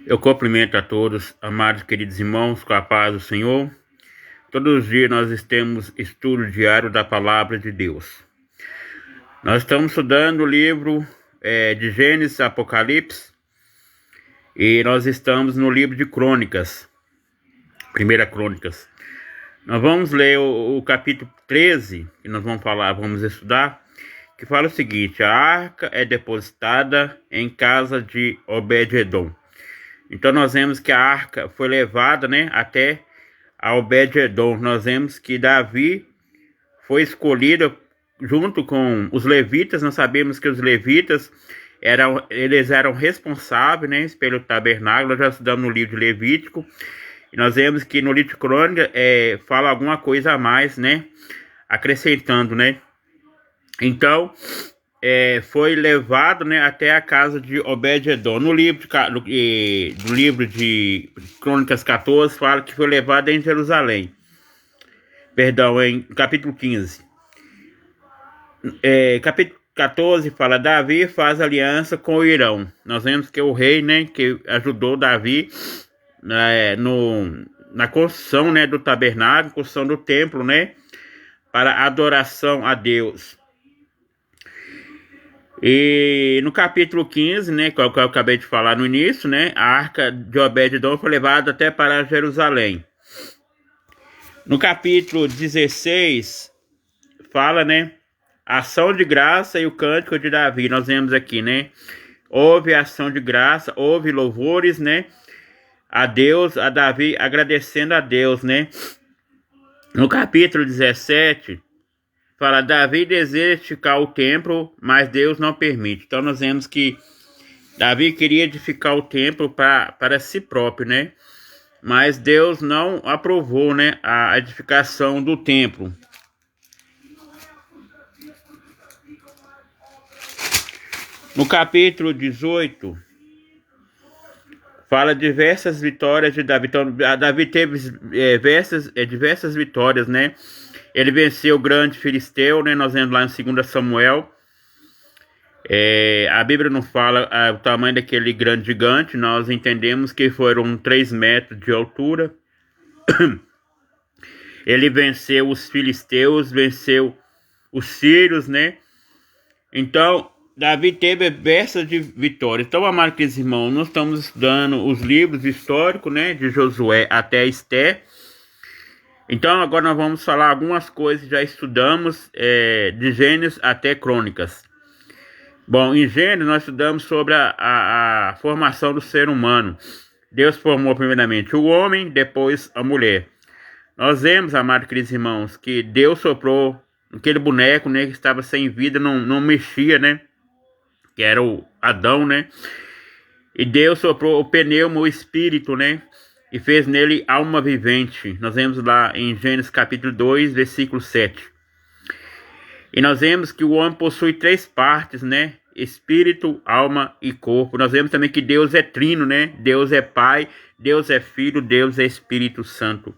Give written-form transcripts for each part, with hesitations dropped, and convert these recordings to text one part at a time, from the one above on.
Eu cumprimento a todos, amados queridos irmãos, com a paz do Senhor. Todos os dias nós temos estudo diário da Palavra de Deus. Nós estamos estudando o livro de Gênesis, Apocalipse, e nós estamos no livro de Crônicas, Primeira Crônicas. Nós vamos ler o capítulo 13, que nós vamos estudar, que fala o seguinte: a arca é depositada em casa de Obed-edom. Então nós vemos que a arca foi levada, até a Obed-edom. Nós vemos que Davi foi escolhido junto com os levitas. Nós sabemos que os levitas eles eram responsáveis, pelo tabernáculo. Nós já estudamos no livro de Levítico. E nós vemos que no livro de Crônica fala alguma coisa a mais, acrescentando, Então, foi levado, até a casa de Obed-edom. No livro do livro de Crônicas 14 fala que foi levado em Jerusalém. Perdão, em capítulo 15. Capítulo 14 fala: Davi faz aliança com o Irão. Nós vemos que o rei, que ajudou Davi na construção, do tabernáculo, construção do templo, para adoração a Deus. E no capítulo 15, que eu acabei de falar no início, a arca de Obed-edom foi levada até para Jerusalém. No capítulo 16, fala, a ação de graça e o cântico de Davi. Nós vemos aqui, houve ação de graça, houve louvores, a Deus, a Davi, agradecendo a Deus, No capítulo 17, fala: Davi deseja edificar o templo, mas Deus não permite. Então nós vemos que Davi queria edificar o templo para si próprio, mas Deus não aprovou, a edificação do templo. No capítulo 18, fala diversas vitórias de Davi. Então, Davi teve diversas vitórias, Ele venceu o grande filisteu, nós vemos lá em 2 Samuel. A Bíblia não fala o tamanho daquele grande gigante. Nós entendemos que foram 3 metros de altura. Ele venceu os filisteus, venceu os sírios, Então, Davi teve diversas vitórias. Então, amados irmãos, nós estamos estudando os livros históricos, de Josué até Esté. Então, agora nós vamos falar algumas coisas que já estudamos de Gênesis até Crônicas. Bom, em Gênesis nós estudamos sobre a formação do ser humano. Deus formou primeiramente o homem, depois a mulher. Nós vemos, amados irmãos, que Deus soprou aquele boneco, que estava sem vida, não mexia, que era o Adão, E Deus soprou o pneuma, o espírito, e fez nele alma vivente. Nós vemos lá em Gênesis capítulo 2, versículo 7. E nós vemos que o homem possui 3 partes, Espírito, alma e corpo. Nós vemos também que Deus é trino, Deus é Pai, Deus é Filho, Deus é Espírito Santo.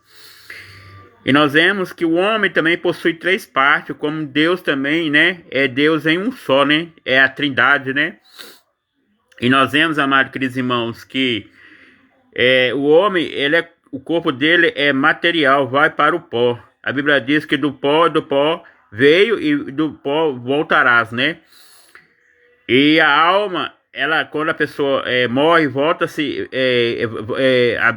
E nós vemos que o homem também possui 3 partes, como Deus também, é Deus em um só, É a Trindade, E nós vemos, amados queridos irmãos, que o homem, o corpo dele é material, vai para o pó. A Bíblia diz que do pó veio e do pó voltarás, E a alma, quando a pessoa morre, volta-se,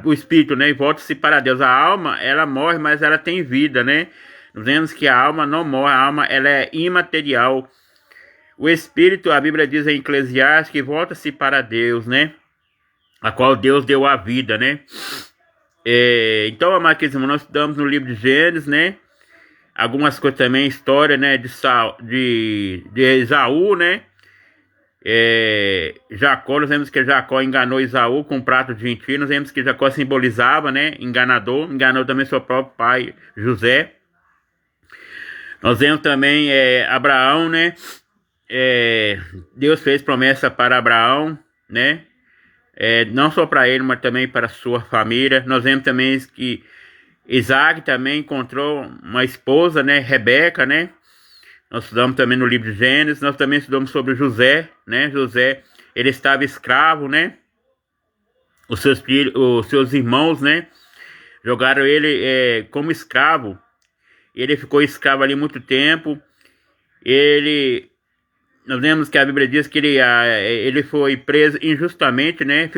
o espírito, volta-se para Deus. A alma, ela morre, mas ela tem vida, Nós vemos que a alma não morre, a alma, ela é imaterial. O espírito, a Bíblia diz em Eclesiastes, que volta-se para Deus, A qual Deus deu a vida, Então, amados irmãos, nós estudamos no livro de Gênesis, Algumas coisas também, história, de Esaú, Jacó, nós vemos que Jacó enganou Esaú com um prato de lentilha. Nós vemos que Jacó simbolizava, enganador, enganou também seu próprio pai, José. Nós vemos também Abraão, Deus fez promessa para Abraão, não só para ele, mas também para sua família. Nós vemos também que Isaac também encontrou uma esposa, Rebeca, Nós estudamos também no livro de Gênesis. Nós também estudamos sobre José, José, ele estava escravo, os seus filhos, os seus irmãos, né? Jogaram ele como escravo. Ele ficou escravo ali muito tempo. Nós vemos que a Bíblia diz que ele foi preso injustamente, né?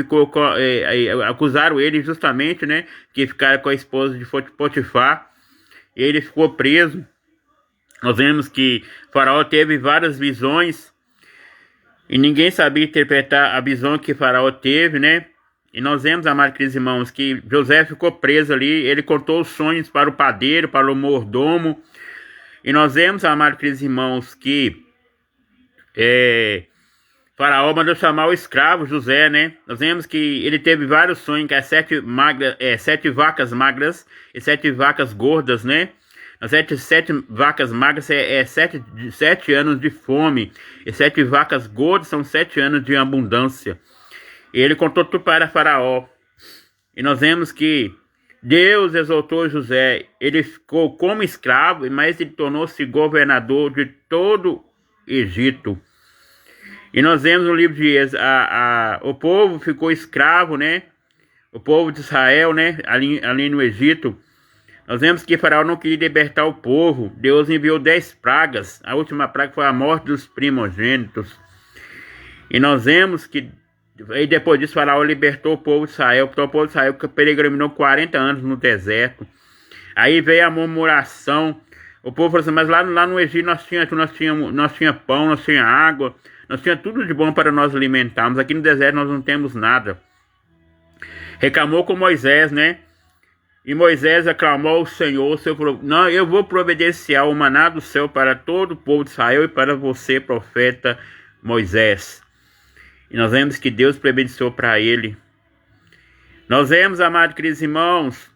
Acusaram ele injustamente, né? Que ficaram com a esposa de Potifar. Ele ficou preso. Nós vemos que Faraó teve várias visões e ninguém sabia interpretar a visão que Faraó teve, né? E nós vemos, amados queridos irmãos, que José ficou preso ali. Ele contou os sonhos para o padeiro, para o mordomo. E nós vemos, amados queridos irmãos, que Faraó mandou chamar o escravo José, né? Nós vemos que ele teve vários sonhos, que é 7 vacas magras e 7 vacas gordas, né? As 7 vacas magras é 7 anos de fome. E 7 vacas gordas são 7 anos de abundância. E ele contou tudo para Faraó. E nós vemos que Deus exaltou José. Ele ficou como escravo, mas ele tornou-se governador de todo o Egito. E nós vemos no livro de Êxodo, o povo ficou escravo, né? O povo de Israel, né? Ali no Egito. Nós vemos que Faraó não queria libertar o povo. Deus enviou 10 pragas. A última praga foi a morte dos primogênitos. E nós vemos que aí depois disso Faraó libertou o povo de Israel. Então o povo de Israel peregrinou 40 anos no deserto. Aí veio a murmuração. O povo falou assim, mas lá no Egito nós tinha pão, nós tinha água, nós tinha tudo de bom para nós alimentarmos. Aqui no deserto nós não temos nada. Reclamou com Moisés, né? E Moisés aclamou ao Senhor, não, eu vou providenciar o maná do céu para todo o povo de Israel e para você, profeta Moisés. E nós vemos que Deus providenciou para ele. Nós vemos, amados queridos irmãos,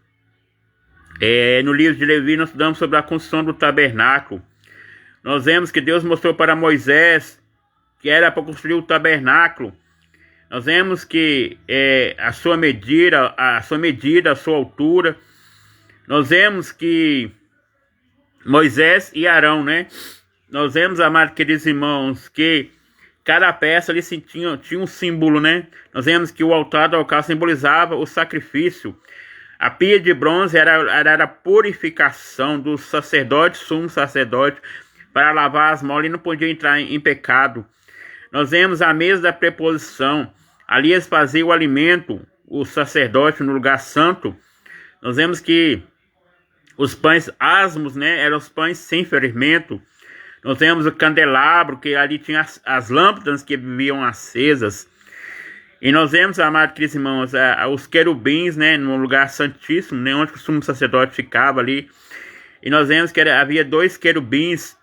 no livro de Levi nós estudamos sobre a construção do tabernáculo. Nós vemos que Deus mostrou para Moisés que era para construir o tabernáculo. Nós vemos que a sua medida, a sua altura. Nós vemos que Moisés e Arão, né? Nós vemos, amados queridos irmãos, que cada peça ali tinha um símbolo, né? Nós vemos que o altar do altar simbolizava o sacrifício. A pia de bronze era a purificação do sacerdote, sumo sacerdote, para lavar as mãos. Ele não podia entrar em pecado. Nós vemos a mesa da preposição. Ali eles faziam o alimento, o sacerdote no lugar santo. Nós vemos que os pães asmos, né, eram os pães sem fermento. Nós vemos o candelabro, que ali tinha as lâmpadas que viviam acesas. E nós vemos, amados queridos irmãos, os querubins, né, no lugar santíssimo, né, onde o sumo sacerdote ficava ali. E nós vemos que havia 2 querubins.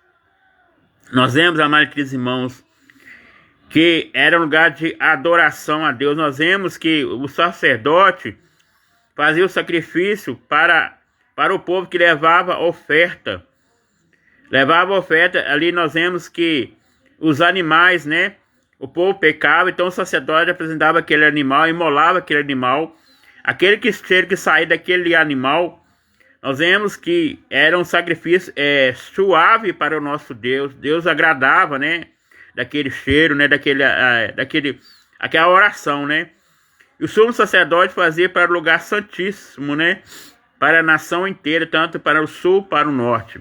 Nós vemos, amados queridos irmãos, que era um lugar de adoração a Deus. Nós vemos que o sacerdote fazia o sacrifício para o povo que levava oferta. Ali nós vemos que os animais, né? O povo pecava, então o sacerdote apresentava aquele animal, imolava aquele animal. Aquele que saía daquele animal, nós vemos que era um sacrifício suave para o nosso Deus. Deus agradava, né? Daquele cheiro, né? Aquela oração, né? E o sumo sacerdote fazia para o lugar santíssimo, né? Para a nação inteira, tanto para o sul, para o norte.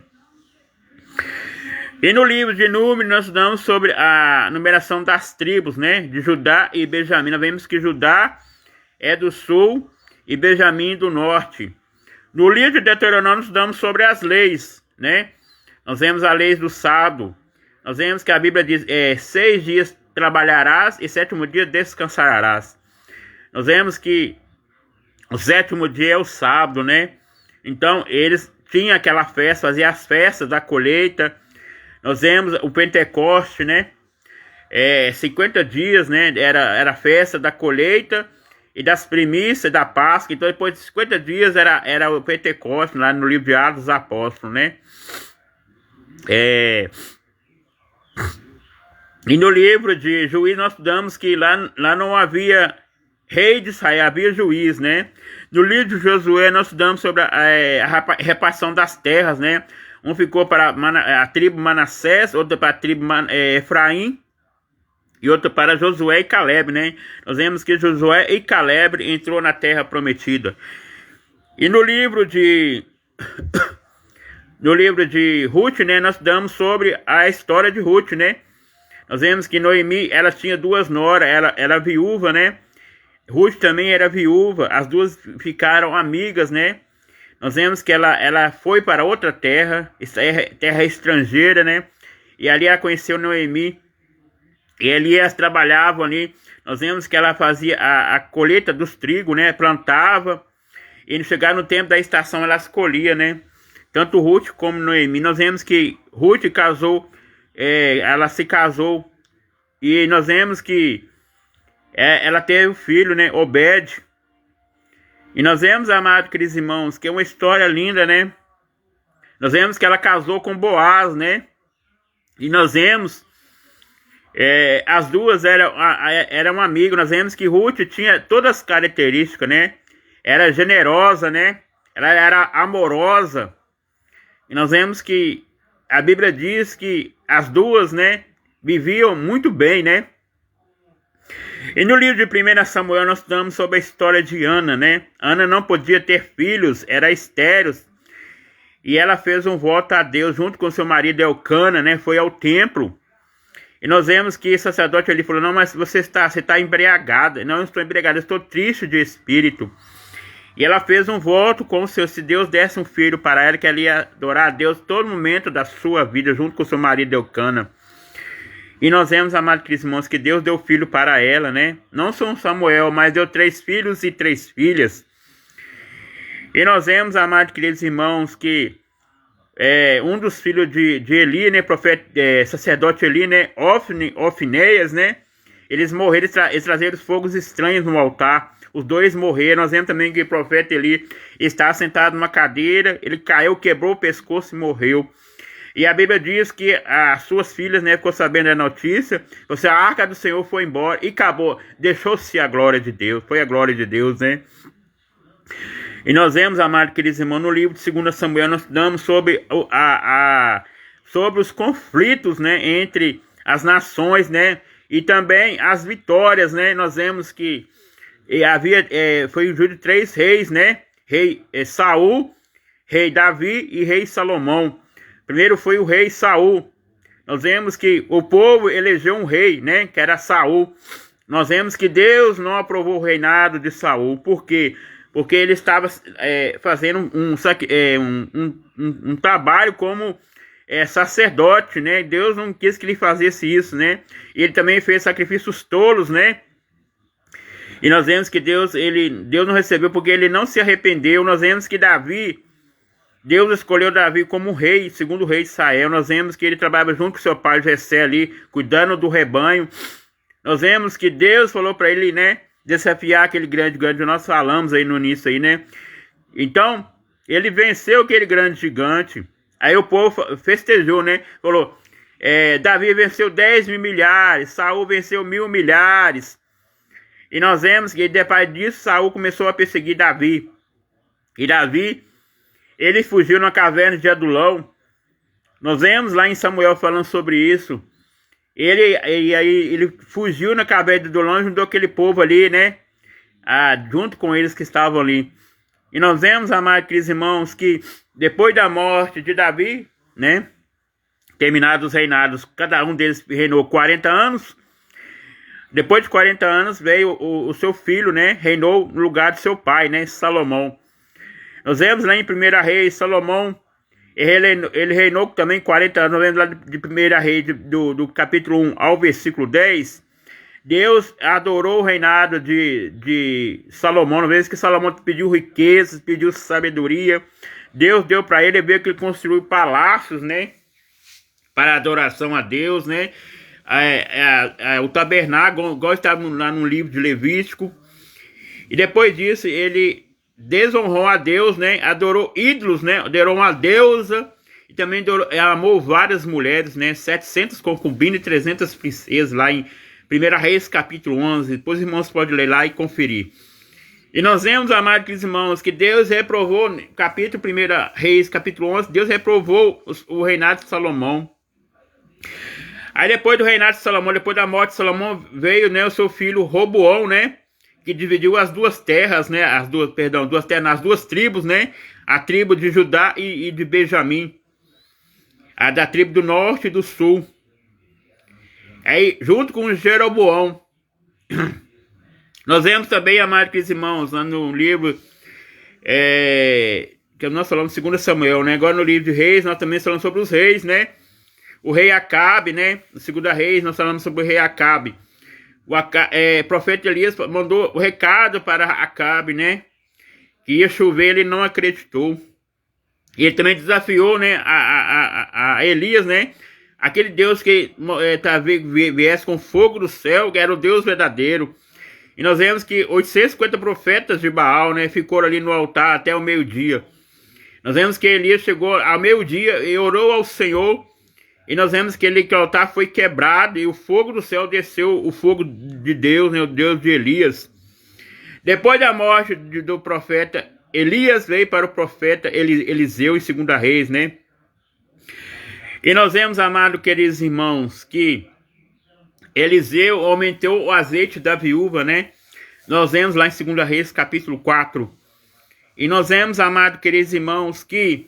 E no livro de Números nós damos sobre a numeração das tribos, né? De Judá e Benjamim. Nós vemos que Judá é do sul e Benjamim do norte. No livro de Deuteronômio nós damos sobre as leis, né? Nós vemos a lei do sábado. Nós vemos que a Bíblia diz, 6 dias trabalharás e 7º dia descansarás. Nós vemos que o 7º dia é o sábado, né? Então, eles tinham aquela festa, faziam as festas da colheita. Nós vemos o Pentecoste, né? 50 dias, né? Era a festa da colheita e das primícias da Páscoa. Então, depois de 50 dias era o Pentecoste, lá no livro de Atos dos Apóstolos, né? E no livro de Juízes nós estudamos que lá não havia rei de Israel, havia juiz, né? No livro de Josué nós estudamos sobre a repartição das terras, né? Um ficou para a tribo Manassés, outro para a tribo Efraim e outra para Josué e Caleb, né? Nós vemos que Josué e Caleb entrou na terra prometida. E no livro de Ruth, né, nós damos sobre a história de Ruth, né? Nós vemos que Noemi, ela tinha duas noras, ela era viúva, né? Ruth também era viúva, as duas ficaram amigas, né? Nós vemos que ela foi para outra terra, terra estrangeira, né? E ali ela conheceu Noemi, e ali elas trabalhavam ali. Nós vemos que ela fazia a colheita dos trigos, né? Plantava, e chegar no tempo da estação elas colhiam, né? Tanto Ruth como Noemi. Nós vemos que Ruth casou, ela se casou, e nós vemos que ela teve um filho, né? Obed. E nós vemos, amados queridos irmãos, que é uma história linda, né? Nós vemos que ela casou com Boaz, né? E nós vemos, as duas eram amigas. Nós vemos que Ruth tinha todas as características, né? Era generosa, né? Ela era amorosa. E nós vemos que a Bíblia diz que as duas, né, viviam muito bem, né? E no livro de 1 Samuel nós estudamos sobre a história de Ana, né? Ana não podia ter filhos, era estéril. E ela fez um voto a Deus junto com seu marido Elcana, né? Foi ao templo. E nós vemos que o sacerdote ali falou: não, mas você está embriagada. Não, eu estou embriagada, eu estou triste de espírito. E ela fez um voto com o Senhor: se Deus desse um filho para ela, que ela ia adorar a Deus todo momento da sua vida, junto com seu marido Elcana. E nós vemos, amados irmãos, que Deus deu filho para ela, né? Não só um Samuel, mas deu 3 filhos e 3 filhas. E nós vemos, amados queridos irmãos, que um dos filhos de Eli, né, sacerdote Eli, né, Ofneias, né, eles morreram, eles trazeram fogos estranhos no altar. Os dois morreram. Nós vemos também que o profeta Eli está sentado numa cadeira, ele caiu, quebrou o pescoço e morreu. E a Bíblia diz que as suas filhas, né, ficou sabendo da notícia, a arca do Senhor foi embora e acabou, deixou-se a glória de Deus, foi a glória de Deus, né? E nós vemos, amados queridos irmãos, no livro de 2 Samuel, nós damos sobre, sobre os conflitos, né, entre as nações, né, e também as vitórias, né? Nós vemos que foi o de 3 reis, né? Rei Saul, rei Davi e rei Salomão. Primeiro foi o rei Saul. Nós vemos que o povo elegeu um rei, né? Que era Saul. Nós vemos que Deus não aprovou o reinado de Saul. Por quê? Porque ele estava fazendo um trabalho como sacerdote, né? Deus não quis que ele fizesse isso, né? Ele também fez sacrifícios tolos, né? E nós vemos que Deus não recebeu porque ele não se arrependeu. Nós vemos que Deus escolheu Davi como rei, segundo rei de Israel. Nós vemos que ele trabalhava junto com seu pai Jessé ali, cuidando do rebanho. Nós vemos que Deus falou para ele, né, desafiar aquele grande gigante. Nós falamos aí no início aí, né? Então, ele venceu aquele grande gigante. Aí o povo festejou, né? Falou, Davi venceu 10 mil milhares, Saul venceu 1000 milhares. E nós vemos que depois disso, Saul começou a perseguir Davi. E Davi, ele fugiu na caverna de Adulão. Nós vemos lá em Samuel falando sobre isso. Ele fugiu na caverna de Adulão e juntou aquele povo ali, né? Junto com eles que estavam ali. E nós vemos, amados queridos irmãos, que depois da morte de Davi, né? Terminados os reinados, cada um deles reinou 40 anos. Depois de 40 anos veio o seu filho, né? Reinou no lugar de seu pai, né? Salomão. Nós vemos lá em 1 Reis, Salomão, ele reinou também 40 anos. Nós vemos lá de 1 Reis, do capítulo 1 ao versículo 10. Deus adorou o reinado de Salomão. Nós vemos que Salomão pediu riquezas, pediu sabedoria. Deus deu para ele, ver que ele construiu palácios, né? Para adoração a Deus, né? O tabernáculo, igual estava lá no livro de Levítico. E depois disso, ele desonrou a Deus, né? Adorou ídolos, né? Adorou uma deusa. E também amou várias mulheres, né? 700 concubinas e 300 princesas, lá em 1 Reis, capítulo 11. Depois os irmãos podem ler lá e conferir. E nós vemos, amados irmãos, que Deus reprovou, capítulo 1 Reis, capítulo 11, Deus reprovou o reinado de Salomão. Aí depois do reinado de Salomão, depois da morte de Salomão, veio, né, o seu filho Roboão, né, que dividiu as duas terras, né, duas terras nas duas tribos, né, a tribo de Judá e de Benjamim, a da tribo do norte e do sul. Aí, junto com Jeroboão, nós vemos também, amados irmãos, lá no livro, que nós falamos 2 Samuel, né, agora no livro de Reis, nós também falamos sobre os reis, né, o rei Acabe, né, no 2 Reis, nós falamos sobre o rei Acabe. O profeta Elias mandou o recado para Acabe, né, que ia chover, ele não acreditou. E ele também desafiou, né, a Elias, né, aquele Deus que viesse com fogo do céu, que era o Deus verdadeiro. E nós vemos que 850 profetas de Baal, né, ficaram ali no altar até o meio-dia. Nós vemos que Elias chegou ao meio-dia e orou ao Senhor. E nós vemos que o altar foi quebrado e o fogo do céu desceu, o fogo de Deus, né, o Deus de Elias. Depois da morte do profeta, Elias veio para o profeta Eliseu em 2 Reis, né? E nós vemos, amados queridos irmãos, que Eliseu aumentou o azeite da viúva, né? Nós vemos lá em 2 Reis, capítulo 4. E nós vemos, amados queridos irmãos, que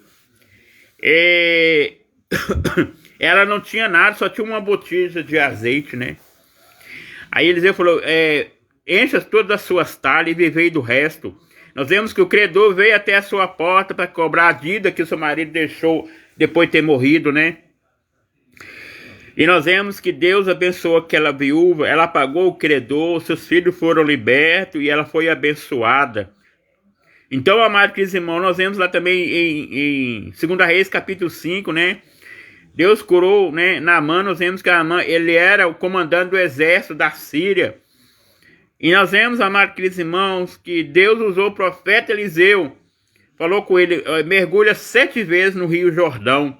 ela não tinha nada, só tinha uma botija de azeite, né? Aí Eliseu falou, encha todas as suas talhas e vivei do resto. Nós vemos que o credor veio até a sua porta para cobrar a dívida que o seu marido deixou depois de ter morrido, né? E nós vemos que Deus abençoou aquela viúva, ela pagou o credor, seus filhos foram libertos e ela foi abençoada. Então, amados irmãos, nós vemos lá também em 2 Reis, capítulo 5, né? Deus curou, né, Naamã. Nós vemos que Naamã, ele era o comandante do exército da Síria. E nós vemos, amados irmãos, que Deus usou o profeta Eliseu. Falou com ele, mergulha 7 vezes no rio Jordão.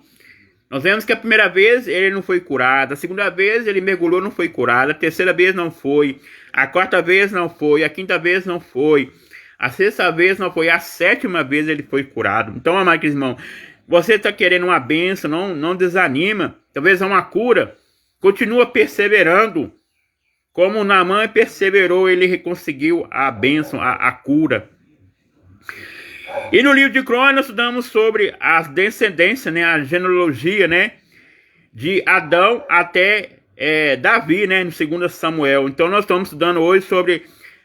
Nós vemos que a primeira vez ele não foi curado. A segunda vez ele mergulhou, não foi curado. A terceira vez não foi. A quarta vez não foi. A quinta vez não foi. A sexta vez não foi. A sétima vez ele foi curado. Então, amados irmãos, você está querendo uma bênção, não desanima. Talvez é uma cura. Continua perseverando. Como Naamã perseverou, ele conseguiu a bênção, a cura. E no livro de Crônicas nós estudamos sobre as descendências, né, a genealogia, né, de Adão até Davi, né, no 2 Samuel. Então nós estamos estudando hoje sobre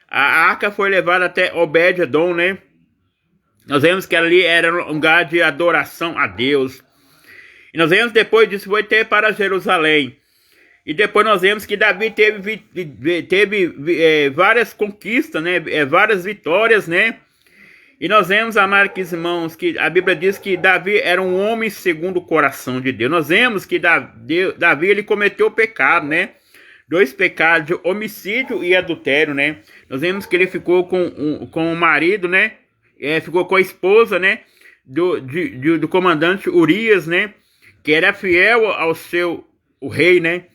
a arca foi levada até Obed-edom, né. Nós vemos que ali era um lugar de adoração a Deus. E nós vemos depois disso foi ter para Jerusalém. E depois nós vemos que Davi teve várias conquistas, né, várias vitórias, né. E nós vemos, amados irmãos, que a Bíblia diz que Davi era um homem segundo o coração de Deus. Nós vemos que Davi ele cometeu pecado, né? 2 pecados, de homicídio e adultério, né? Nós vemos que ele ficou com o marido, né? Ficou com a esposa, né? Do comandante Urias, né? Que era fiel ao o rei, né?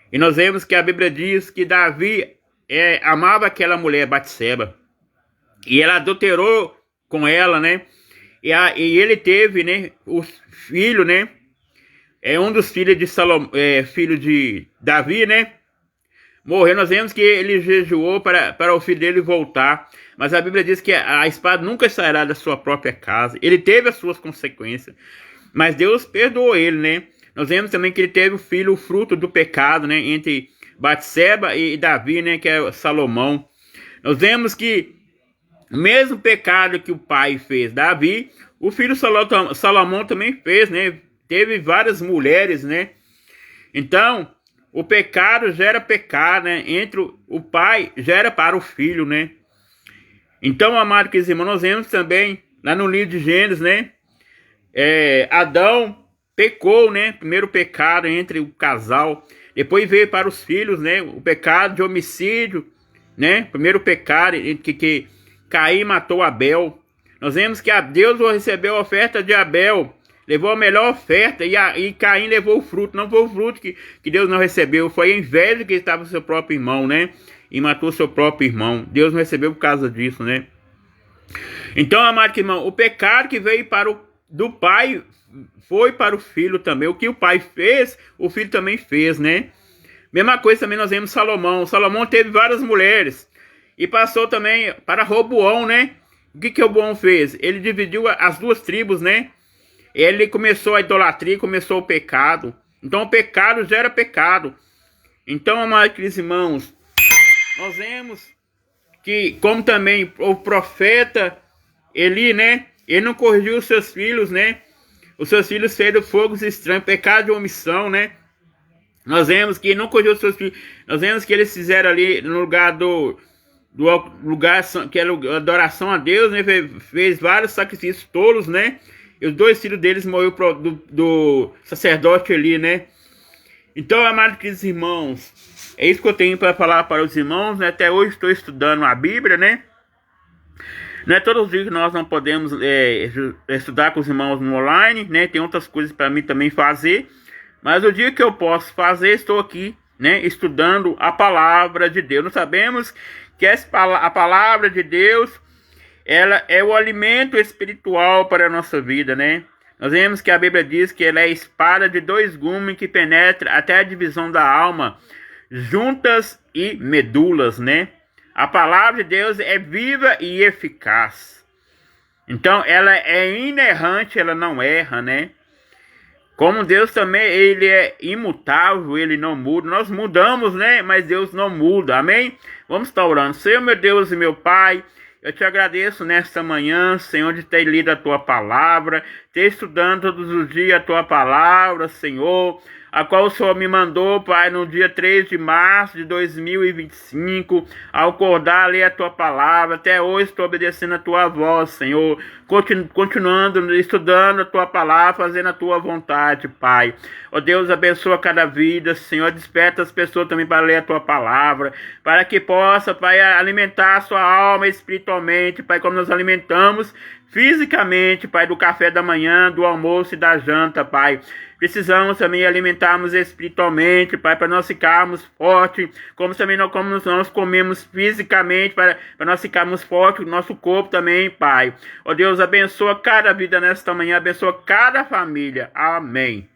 E nós vemos que a Bíblia diz que Davi amava aquela mulher, Batseba. E ela adulterou com ela, né? E ele teve, né? O filho, né? Um dos filhos de filho de Davi, né? Morreu. Nós vemos que ele jejuou para o filho dele voltar. Mas a Bíblia diz que a espada nunca sairá da sua própria casa. Ele teve as suas consequências. Mas Deus perdoou ele, né? Nós vemos também que ele teve o fruto do pecado, né? Entre Batseba e Davi, né? Que é Salomão. Nós vemos que o mesmo pecado que o pai fez, Davi, o filho Salomão também fez, né? Teve várias mulheres, né? Então, o pecado gera pecado, né? Entre o pai, gera para o filho, né? Então, amados irmãos, nós vemos também, lá no livro de Gênesis, né? Adão pecou, né? Primeiro pecado entre o casal. Depois veio para os filhos, né? O pecado de homicídio, né? Primeiro pecado que Caim matou Abel. Nós vemos que Deus recebeu a oferta de Abel, levou a melhor oferta, e Caim levou o fruto. Não foi o fruto que Deus não recebeu, foi a inveja que estava no seu próprio irmão, né? E matou seu próprio irmão. Deus não recebeu por causa disso, né? Então, amado irmão, o pecado que veio do pai foi para o filho também. O que o pai fez, o filho também fez, né? Mesma coisa também nós vemos Salomão. Salomão teve várias mulheres. E passou também para Roboão, né? O que Roboão fez? Ele dividiu as duas tribos, né? Ele começou a idolatria, começou o pecado. Então o pecado gera pecado. Então, amados irmãos, nós vemos que, como também o profeta Eli, né? Ele não corrigiu os seus filhos, né? Os seus filhos fez fogos estranhos, pecado de omissão, né? Nós vemos que ele não corrigiu os seus filhos. Nós vemos que eles fizeram ali no lugar do lugar que era adoração a Deus, né? Fez vários sacrifícios tolos, né? E os dois filhos deles morreram do sacerdote ali, né? Então, amados queridos irmãos, é isso que eu tenho para falar para os irmãos, né? Até hoje estou estudando a Bíblia, né? Não é todos os dias que nós não podemos estudar com os irmãos no online, né? Tem outras coisas para mim também fazer. Mas o dia que eu posso fazer, estou aqui, né? Estudando a palavra de Deus. Nós sabemos que a palavra de Deus, ela é o alimento espiritual para a nossa vida, né? Nós vemos que a Bíblia diz que ela é a espada de dois gumes que penetra até a divisão da alma, juntas e medulas, né? A palavra de Deus é viva e eficaz. Então, ela é inerrante, ela não erra, né? Como Deus também, ele é imutável, ele não muda. Nós mudamos, né? Mas Deus não muda, amém? Vamos estar orando. Senhor, meu Deus e meu Pai, eu te agradeço nesta manhã, Senhor, de ter lido a tua palavra, ter estudado todos os dias a tua palavra, Senhor, a qual o Senhor me mandou, Pai, no dia 3 de março de 2025, ao acordar, ler a tua palavra. Até hoje estou obedecendo a tua voz, Senhor, continuando estudando a tua palavra, fazendo a tua vontade, Pai. Ó Deus, abençoa cada vida, Senhor, desperta as pessoas também para ler a tua palavra, para que possa, Pai, alimentar a sua alma espiritualmente, Pai, como nós alimentamos fisicamente, Pai, do café da manhã, do almoço e da janta, Pai. Precisamos também alimentarmos espiritualmente, Pai, para nós ficarmos fortes, como também como nós comemos fisicamente, para nós ficarmos fortes, o nosso corpo também, Pai. Ó Deus, abençoa cada vida nesta manhã, abençoa cada família. Amém.